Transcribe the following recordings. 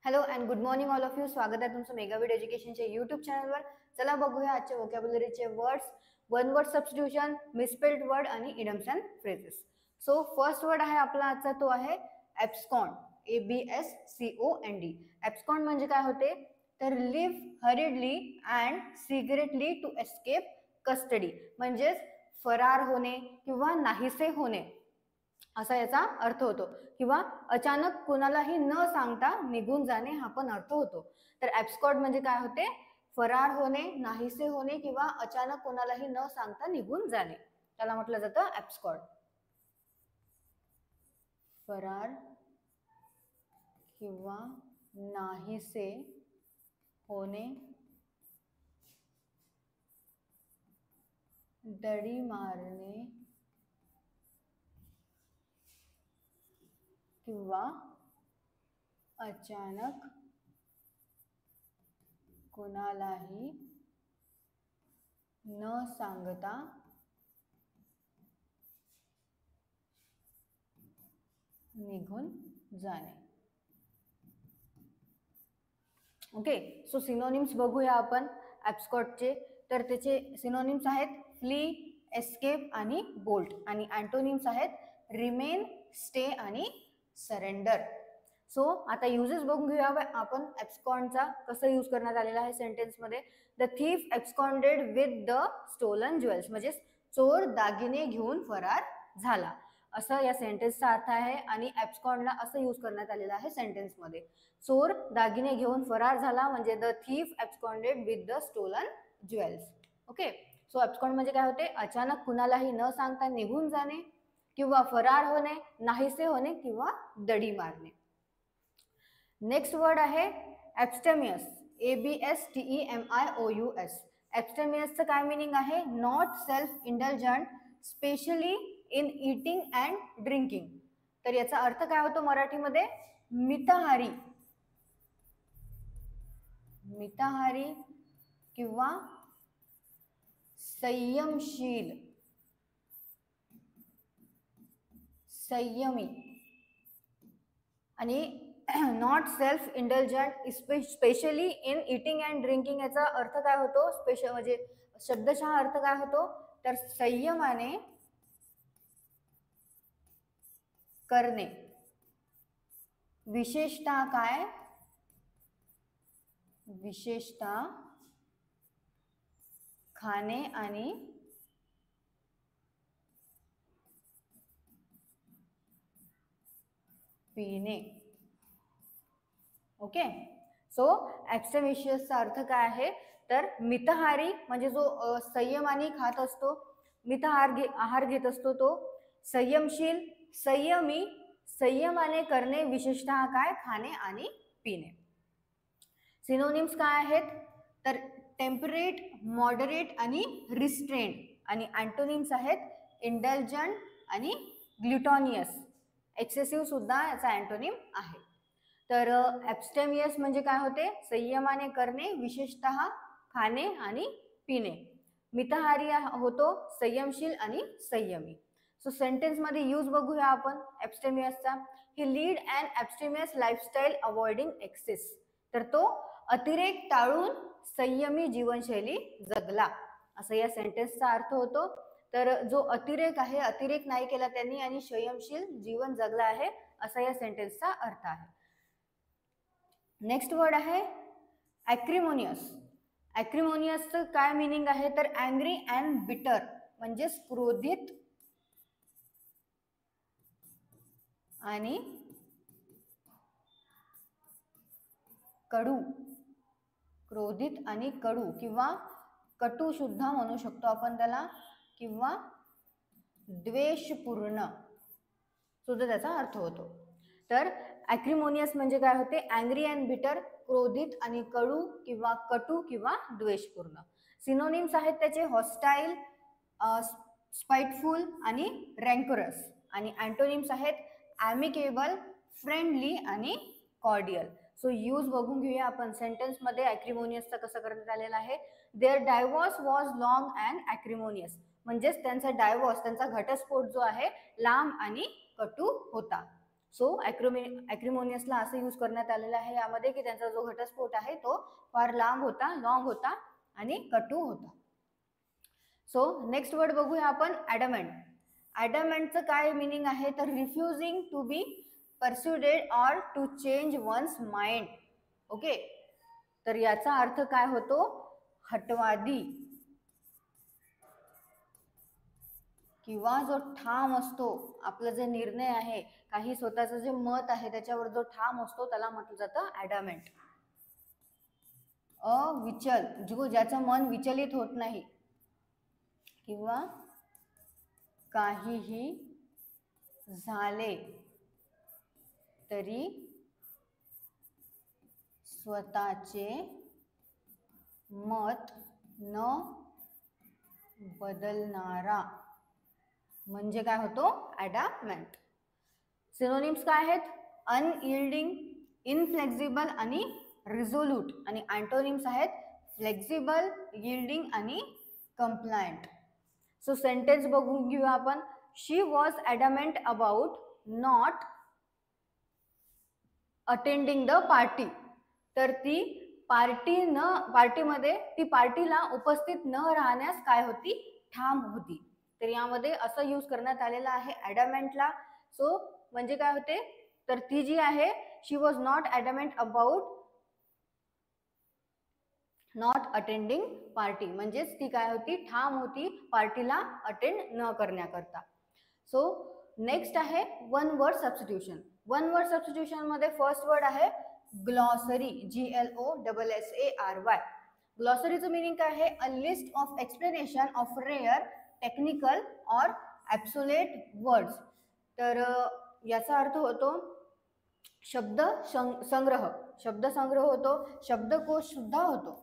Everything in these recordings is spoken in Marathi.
Hello and good morning all of you. स्वागत आहे तुमचं मेगाविड एज्युकेशनच्या यूट्यूब चॅनलवर. चला बघूया आजचे व्होकॅब्युलरीचे words, one word substitution, misspelled word आणि idioms and phrases. So first word आहे आपला आजचा, तो आहे ॲब्स्कॉन्ड. ABSCOND. ॲब्स्कॉन्ड म्हणजे काय होते तर leave hurriedly and secretly to escape custody, म्हणजेच फरार होणे किंवा नाहीसे होणे असा याचा अर्थ होतो, किंवा अचानक कुणालाही न सांगता निघून जाणे हा पण अर्थ होतो. तर ॲब्स्कॉन्ड म्हणजे काय होते, फरार होणे, नाहीसे होणे किंवा अचानक कोणालाही न सांगता निघून जाणे, त्याला म्हटलं जातं ॲब्स्कॉन्ड. फरार किंवा नाहीसे होणे, दडी मारणे किंवा अचानक कोणालाही न सांगता निघून जाणे. ओके, सो सिनोनिम्स बघूया आपण ॲब्स्कॉन्डचे. तर त्याचे सिनोनिम्स आहेत फ्ली, एस्केप आणि बोल्ट, आणि अँटोनिम्स आहेत रिमेन, स्टे आणि सरेंडर. सो आता युजेस बघून घेऊया आपण ॲब्स्कॉन्डचा कसं यूज करण्यात आलेला आहे सेंटेन्समध्ये. The thief absconded with the stolen jewels, म्हणजे चोर दागिने घेऊन फरार झाला, असं या सेंटेन्सचा अर्थ आहे. आणि ॲब्स्कॉन्डला असं यूज करण्यात आलेलं आहे सेंटेन्समध्ये, चोर दागिने घेऊन फरार झाला, म्हणजे the thief absconded with the stolen jewels. Okay, so abscond म्हणजे काय होते, अचानक कुणालाही न सांगता निघून जाणे किंवा फरार होणे, नाहीसे होणे किंवा दडी मारणे. नेक्स्ट वर्ड आहे ॲब्स्टेमियस. ABSTEMIOUS. ॲब्स्टेमियसचं काय मिनिंग आहे, not self indulgent especially in eating and drinking. तर याचा अर्थ काय होतो मराठीमध्ये, मिताहारी, मिताहारी किंवा संयमशील, संयमी. आणि not self indulgent especially in eating and drinking, याचा अर्थ काय होतो, स्पेशल म्हणजे शब्दशः अर्थ काय होतो तर संयमाने करणे, विशेषतः काय, विशेषतः खाणे आणि पिणे. ओके, सो ॲब्स्टेमिशियसचा अर्थ काय आहे तर मितहारी म्हणजे जो संयमाने खात असतो, आहार घेत असतो तो. संयमशील, संयमी, संयमाने करणे, विशेषतः काय, खाणे आणि पिणे. सिनोनिम्स काय आहेत तर टेम्परेट, मॉडरेट आणि रिस्ट्रेंट. आणि अँटोनिम्स आहेत इंडल्जंट आणि ग्लुटोनियस. एक्सेसिव्ह सुद्धा याचा अँटोनिम आहे. तर ॲब्स्टेमियस म्हणजे काय होते, संयमाने करणे, विशेषतः खाणे आणि पिणे. मिताहारी होतो संयमशील आणि संयमी. सो सेंटेन्समध्ये यूज बघूया आपण ॲब्स्टेमियसचा. He led an abstemious lifestyle avoiding excess. तर तो अतिरेक टाळून संयमी जीवनशैली जगला, असं या सेंटेन्सचा अर्थ होतो. तर जो अतिरेक आहे, अतिरेक नाही केला त्यांनी आणि संयमशील जीवन जगला आहे, असा या सेंटेन्सचा अर्थ आहे. नेक्स्ट वर्ड आहे ॲक्रिमोनियस. ॲक्रिमोनियसचं काय मिनिंग आहे तर अँग्री अँड बिटर, म्हणजे क्रोधित आणि कडू, क्रोधित आणि कडू किंवा कटू सुद्धा म्हणू शकतो आपण त्याला, किंवा द्वेषपूर्ण सुद्धा त्याचा अर्थ होतो. तर ॲक्रिमोनियस म्हणजे काय होते, अँग्री अँड बिटर, क्रोधित आणि कडू किंवा कटू किंवा द्वेषपूर्ण. सिनोनिम्स आहेत त्याचे हॉस्टाईल, स्पाइटफुल आणि रँकरस. आणि अँटोनिम्स आहेत ॲमिकेबल, फ्रेंडली आणि कॉर्डियल. सो यूज बघून घेऊया आपण सेंटेन्समध्ये ॲक्रिमोनियसचा कसं करण्यात आलेला आहे. देअर डायव्हॉर्स वॉज लॉंग अँड ॲक्रिमोनियस, म्हणजेच त्यांचा डायव्हॉर्स, त्यांचा घटस्फोट जो आहे लांब आणि कटू होता. सो ॲक्रिमोनियसला असं यूज करण्यात आलेलं आहे यामध्ये की त्यांचा जो घटस्फोट आहे तो फार लॉंग होता आणि कटू होता. सो नेक्स्ट वर्ड बघूया आपण ॲडमंट. ॲडमंटचं काय मिनिंग आहे तर refusing to be persuaded or to change one's mind. Okay, तर याचा अर्थ काय होतो हटवादी किंवा जो ठाम असतो, आपला जे निर्णय आहे काही स्वतःचं जे मत आहे त्याच्यावर जो ठाम असतो त्याला म्हटलं जातं ॲडमंट. अविचल, ज्याचं मन विचलित होत नाही किंवा काहीही झाले तरी स्वतःचे मत न बदलणारा म्हणजे काय होतो ॲडमंट. सिनोनिम्स काय आहेत अनयिल्डिंग, इनफ्लेक्झिबल आणि रिझोल्यूट, आणि अँटोनिम्स आहेत फ्लेक्झिबल, यिल्डिंग आणि कंप्लायंट. सो सेंटेन्स बघून घेऊया आपण. She was adamant about not attending the party. तर ती पार्टीमध्ये ती पार्टीला उपस्थित न राहण्यास काय होती ठाम होती. तर यामध्ये असं यूज करण्यात आलेलं आहे ॲडमंटला. सो म्हणजे काय होते तर ती जी आहे she was not adamant about not attending party, म्हणजेच ती काय होती ठाम होती पार्टीला अटेंड न करण्याकरता. सो नेक्स्ट आहे one word substitution. One word substitution मध्ये फर्स्ट वर्ड आहे ग्लॉसरी, GLOSSARY. ग्लॉसरीचं मिनिंग काय आहे a list of explanation of rare, technical और ॲब्सोल्यूट वर्ड्स. तर याचा अर्थ होतो शब्द संग्रह होतो, शब्दकोश सुद्धा होतो,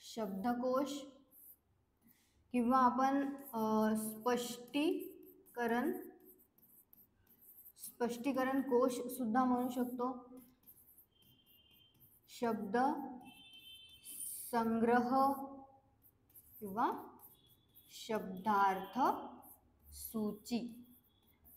शब्दकोश किंवा आपण स्पष्टीकरण कोश सुद्धा म्हणू शकतो, शब्द संग्रह किंवा शब्दार्थ सूची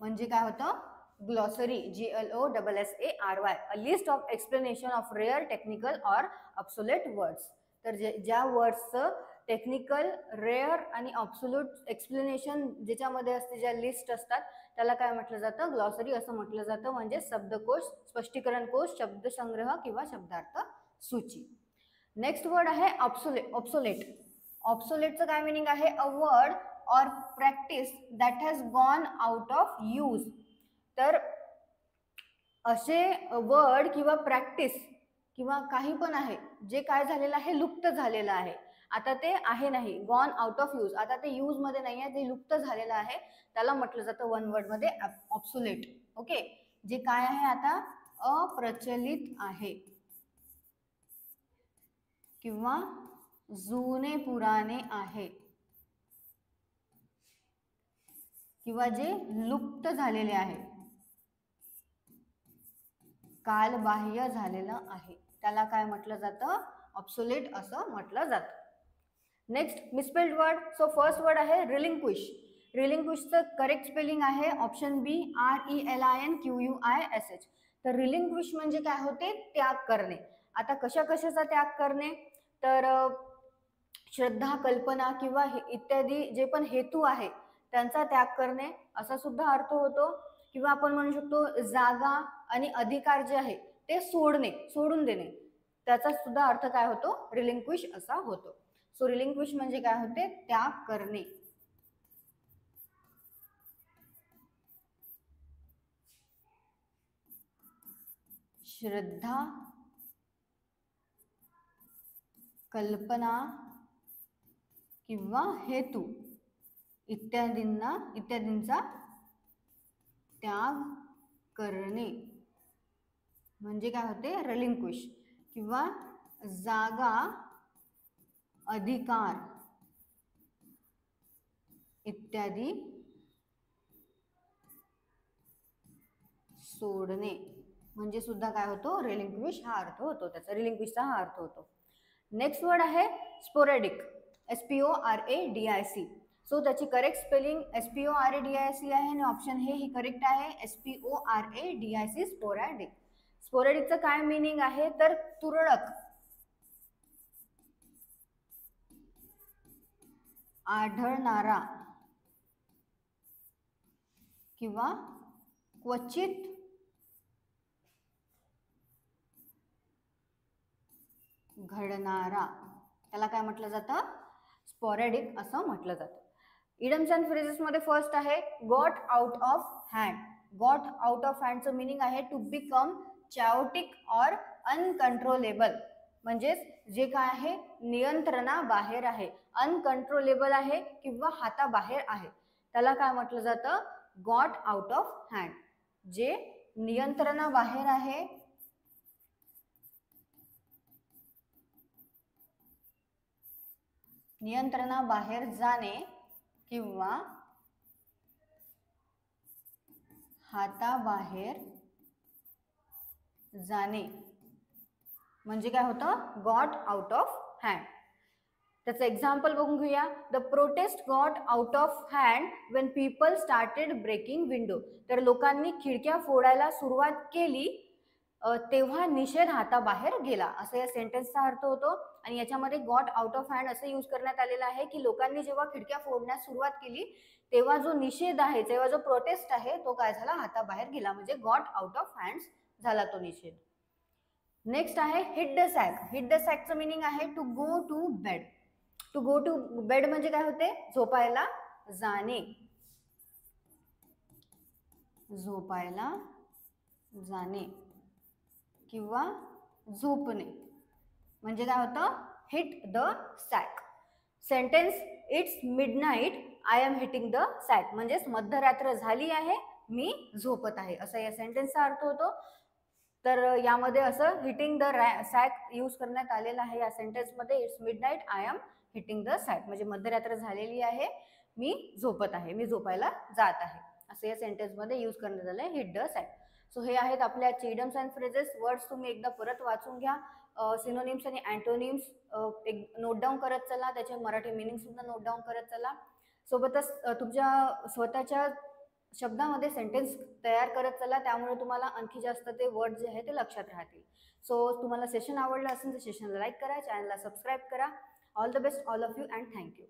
म्हणजे काय होतं glossary, GLOSSARY, a list of explanation of rare, technical और ऑब्सोलेट वर्ड्स. तर ज्या वर्ड्सचं टेक्निकल, रेअर आणि ऑब्सोल्यूट एक्सप्लेनेशन ज्याच्यामध्ये असते, ज्या लिस्ट असतात त्याला काय म्हटलं जातं ग्लॉसरी असं म्हटलं जातं. म्हणजे शब्दकोश, स्पष्टीकरण कोश, शब्दसंग्रह किंवा शब्दार्थ सूची. नेक्स्ट वर्ड आहे ऑब्सोलेट. ऑब्सोलेटचं काय मिनिंग आहे अ वर्ड और practice that has gone out of use. तर असे वर्ड किंवा प्रॅक्टिस किंवा काही पण आहे जे काय झालेलं आहे लुप्त झालेलं आहे, आता ते आहे नाही, गॉन आउट ऑफ यूज, आता ते यूज मध्ये नाही आहे, ते लुप्त झालेलं आहे, त्याला म्हटलं जातं वन वर्ड मध्ये ऑब्सोलेट. ओके, जे काय आहे आता अप्रचलित आहे किंवा जुने पुराणे आहे किंवा जे लुप्त झालेले आहे, कालबाह्य झालेलं आहे, त्याला काय म्हटलं जातं ऑब्सोलेट असं म्हटलं जातं. Next misspelled word. So first word आहे रिलिंक्विश. रिलिंक्विशचं करेक्ट स्पेलिंग आहे ऑप्शन बी RELINQUISH. तर रिलिंक्विश म्हणजे काय होते त्याग करणे. आता कशाचा त्याग करणे तर श्रद्धा, कल्पना किंवा इत्यादी जे पण हेतू आहे त्यांचा त्याग करणे असा सुद्धा अर्थ होतो. किंवा आपण म्हणू शकतो जागा आणि अधिकार जे आहे ते सोडून देणे, त्याचा सुद्धा अर्थ काय होतो रिलिंक्विश असा होतो. सो रिलिंक्विश म्हणजे काय होते त्याग करणे. श्रद्धा, कल्पना किंवा हेतू इत्यादींचा त्याग करणे म्हणजे काय होते रिलिंक्विश. किंवा जागा, अधिकार इत्यादी सोडणे म्हणजे सुद्धा काय होतो, रिलिंक्विश हा अर्थ होतो त्याचा, रिलिंक्विशचा हा अर्थ होतो. नेक्स्ट वर्ड आहे स्पोरॅडिक, SPORADIC. सो त्याची करेक्ट स्पेलिंग SPORADIC आहे आणि ऑप्शन हे करेक्ट आहे, SPORADIC, स्पोरॅडिक. स्पोरॅडिकचं काय मिनिंग आहे तर तुरळक, आढळणारा किंवा क्वचित घडणारा, त्याला काय म्हटलं जातं, स्पोरॅडिक असं म्हटलं जातं. इडम्स अँड फ्रेजेस मध्ये फर्स्ट आहे got out of hand. Got out of हँडचं मिनिंग आहे to become chaotic or uncontrollable, म्हणजेच जे काय आहे नियंत्रणाबाहेर आहे, अनकंट्रोलेबल आहे किंवा हाताबाहेर आहे, त्याला काय म्हटलं जातं, गॉट आउट ऑफ हँड. जे नियंत्रणाबाहेर आहे, नियंत्रणाबाहेर जाणे किंवा हाताबाहेर जाणे म्हणजे काय होतं, गॉट आउट ऑफ हँड. त्याचं एक्झाम्पल बघून घेऊया. The protest got out of hand when people started breaking window. तर लोकांनी खिडक्या फोडायला सुरुवात केली तेव्हा निषेध हाताबाहेर गेला, असं या सेंटेन्सचा अर्थ होतो. आणि याच्यामध्ये गॉट आउट ऑफ हँड असं यूज करण्यात आलेलं आहे की लोकांनी जेव्हा खिडक्या फोडण्यास सुरुवात केली तेव्हा जो निषेध आहे, तेव्हा जो प्रोटेस्ट आहे तो काय झाला, हाताबाहेर गेला, म्हणजे गॉट आउट ऑफ हँड्स झाला तो निषेध. नेक्स्ट आहे hit the sack. Hit the सॅकचं मिनिंग आहे to go to bed. To go to bed म्हणजे काय होते, झोपायला जाणे, झोपायला जाणे किंवा झोपणे म्हणजे काय होतं, hit the sack. Sentence it's midnight I am hitting the sack, म्हणजेच मध्यरात्र झाली आहे मी झोपत आहे, असा या सेंटेन्सचा अर्थ होतो. तर यामध्ये असं हिटिंग द सॅक यूज करण्यात आलेलं आहे या सेंटेन्समध्ये. It's midnight I am hitting the sack म्हणजे मध्यरात्र झालेली आहे, मी झोपत आहे, मी झोपायला जात आहे, असं या सेंटेन्समध्ये यूज करण्यात आलं आहे, हिट द सॅक. सो हे आहेत आपल्या इडियम्स अँड फ्रेजेस. वर्ड्स तुम्ही एकदा परत वाचून घ्या, सिनोनिम्स आणि अँटोनिम्स एक नोट डाऊन करत चला, त्याचे मराठी मिनिंग सुद्धा नोट डाऊन करत चला. सोबतच तुमच्या स्वतःच्या शब्दामध्ये सेंटेन्स तयार करत चला, त्यामुळे तुम्हाला आणखी जास्त ते वर्ड जे आहे ते लक्षात राहतील. सो तुम्हाला सेशन आवडलं असेल तर सेशनला लाईक करा, चॅनलला सबस्क्राईब करा. All the best all of you and thank you.